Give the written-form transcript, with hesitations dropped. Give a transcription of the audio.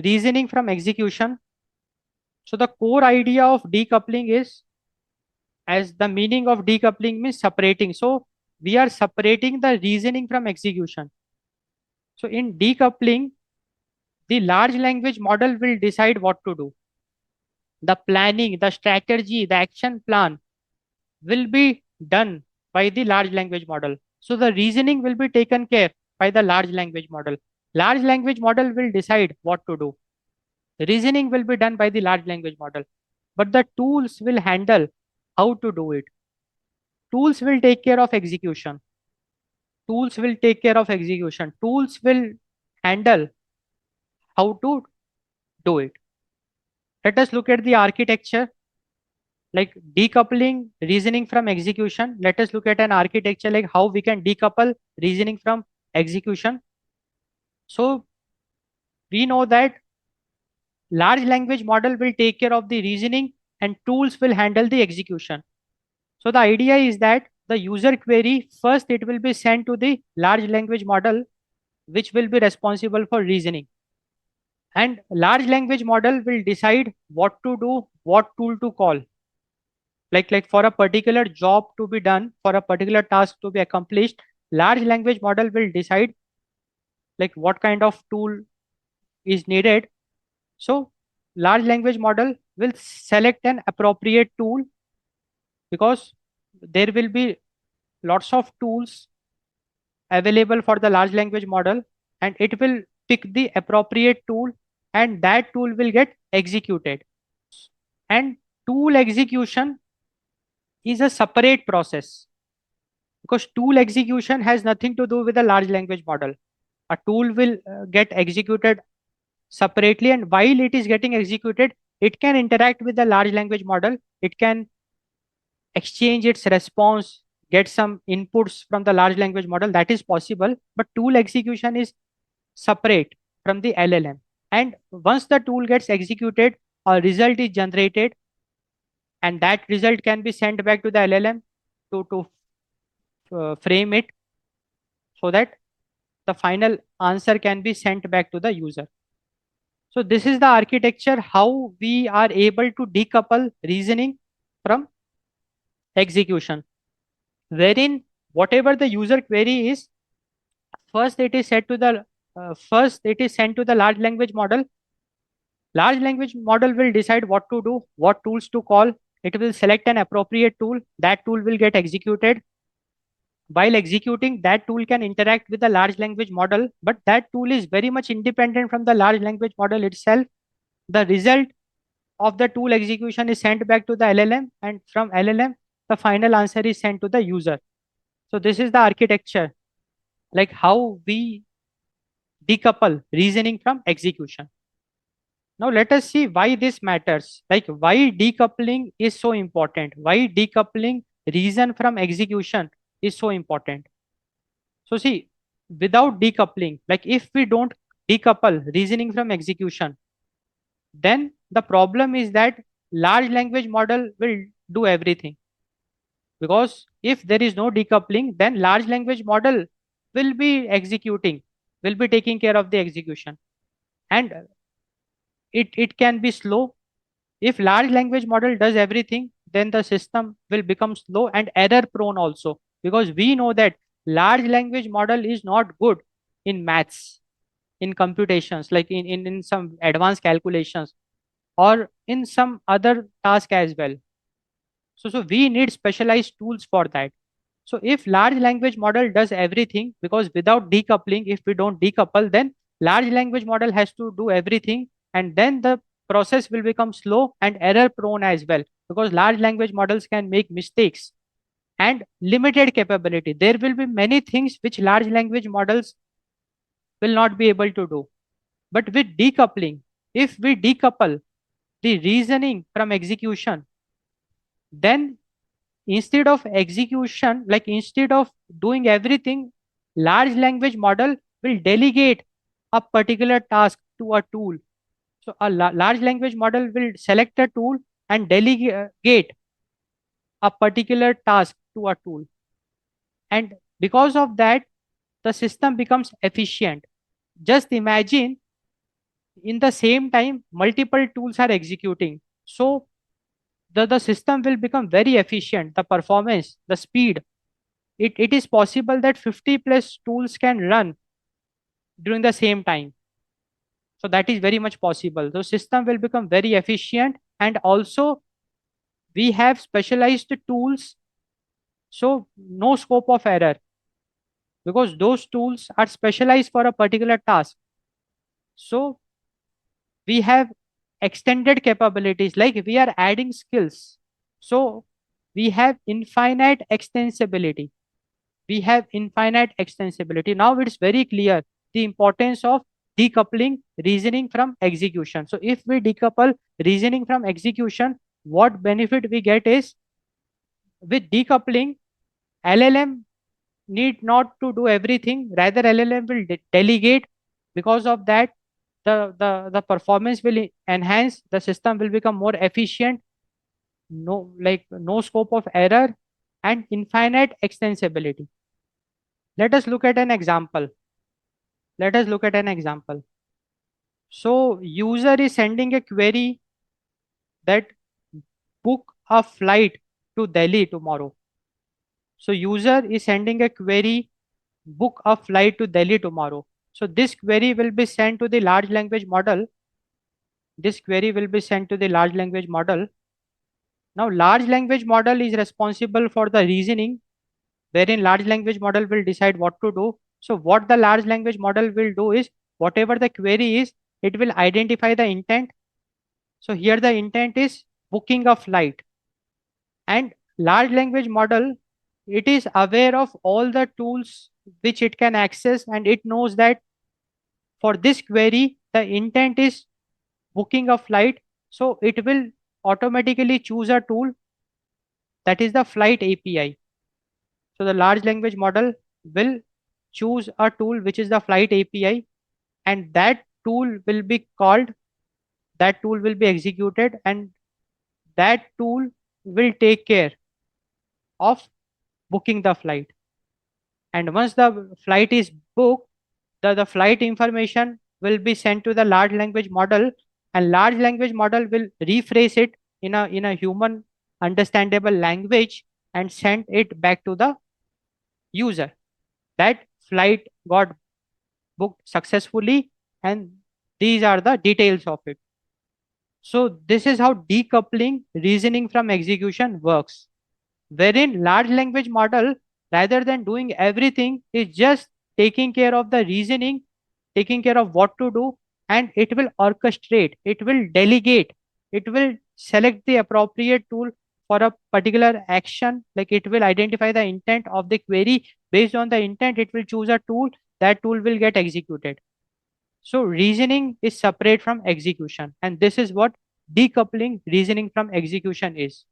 reasoning from execution. So the core idea of decoupling is, as the meaning of decoupling means separating. So we are separating the reasoning from execution. So in decoupling, the large language model will decide what to do. The planning, the strategy, the action plan will be done by the large language model. So the reasoning will be taken care by the large language model. Large language model will decide what to do. Reasoning will be done by the large language model, but the tools will handle how to do it. Tools will take care of execution. Tools will take care of execution. Tools will handle how to do it. Let us look at the architecture, like decoupling reasoning from execution. Let us look at an architecture like how we can decouple reasoning from execution. So we know that large language model will take care of the reasoning and tools will handle the execution. So the idea is that the user query, first it will be sent to the large language model, which will be responsible for reasoning. And large language model will decide what to do, what tool to call. Like for a particular job to be done, for a particular task to be accomplished, large language model will decide like what kind of tool is needed. So large language model will select an appropriate tool, because there will be lots of tools available for the large language model, and it will pick the appropriate tool, and that tool will get executed. And tool execution is a separate process, because tool execution has nothing to do with the large language model. A tool will get executed separately, and while it is getting executed, it can interact with the large language model. It can exchange its response, get some inputs from the large language model. That is possible, but tool execution is separate from the LLM. And once the tool gets executed, a result is generated, and that result can be sent back to the LLM to frame it, so that the final answer can be sent back to the user. So this is the architecture how we are able to decouple reasoning from execution, wherein whatever the user query is, first it is set to the first it is sent to the large language model. Large language model will decide what to do, what tools to call. It will select an appropriate tool. That tool will get executed. While executing, that tool can interact with the large language model, but that tool is very much independent from the large language model itself. The result of the tool execution is sent back to the LLM, and from LLM, the final answer is sent to the user. So this is the architecture, like how we decouple reasoning from execution. Now let us see why this matters, like why decoupling is so important, why decoupling reason from execution is so important. So see, without decoupling, like if we don't decouple reasoning from execution, then the problem is that large language model will do everything. Because if there is no decoupling, then large language model will be executing, will be taking care of the execution. And it can be slow. If large language model does everything, then the system will become slow and error prone also, because we know that large language model is not good in maths, in computations, like in some advanced calculations, or in some other task as well. So we need specialized tools for that. So if large language model does everything, because without decoupling, if we don't decouple, then large language model has to do everything, and then the process will become slow and error prone as well, because large language models can make mistakes and limited capability. There will be many things which large language models will not be able to do. But with decoupling, if we decouple the reasoning from execution, then instead of execution, like instead of doing everything, large language model will delegate a particular task to a tool. So a large language model will select a tool and delegate a particular task to a tool. And because of that, the system becomes efficient. Just imagine in the same time multiple tools are executing. So the system will become very efficient, the performance, the speed. It is possible that 50 plus tools can run during the same time. So that is very much possible. The system will become very efficient, and also we have specialized tools, so no scope of error, because those tools are specialized for a particular task. So we have extended capabilities, like we are adding skills. So we have infinite extensibility. We have infinite extensibility. Now it's very clear the importance of decoupling reasoning from execution. So if we decouple reasoning from execution, what benefit we get is, with decoupling, LLM need not to do everything. Rather, LLM will delegate. Because of that, the performance will enhance. The system will become more efficient. No scope of error and infinite extensibility. Let us look at an example. Let us look at an example. So user is sending a query that book a flight to Delhi tomorrow. So user is sending a query, book a flight to Delhi tomorrow. So this query will be sent to the large language model. This query will be sent to the large language model. Now large language model is responsible for the reasoning, wherein large language model will decide what to do. So what the large language model will do is, whatever the query is, it will identify the intent. So here the intent is booking a flight, and large language model, it is aware of all the tools which it can access, and it knows that for this query the intent is booking a flight. So it will automatically choose a tool, that is the flight API. So the large language model will choose a tool which is the flight API, and that tool will be called, that tool will be executed, and that tool will take care of booking the flight. And once the flight is booked, the flight information will be sent to the large language model, and large language model will rephrase it in a human understandable language and send it back to the user, that flight got booked successfully, and these are the details of it. So this is how decoupling reasoning from execution works, wherein large language model, rather than doing everything, is just taking care of the reasoning, taking care of what to do, and it will orchestrate, it will delegate, it will select the appropriate tool for a particular action. Like it will identify the intent of the query. Based on the intent, it will choose a tool, that tool will get executed. So reasoning is separate from execution, and this is what decoupling reasoning from execution is.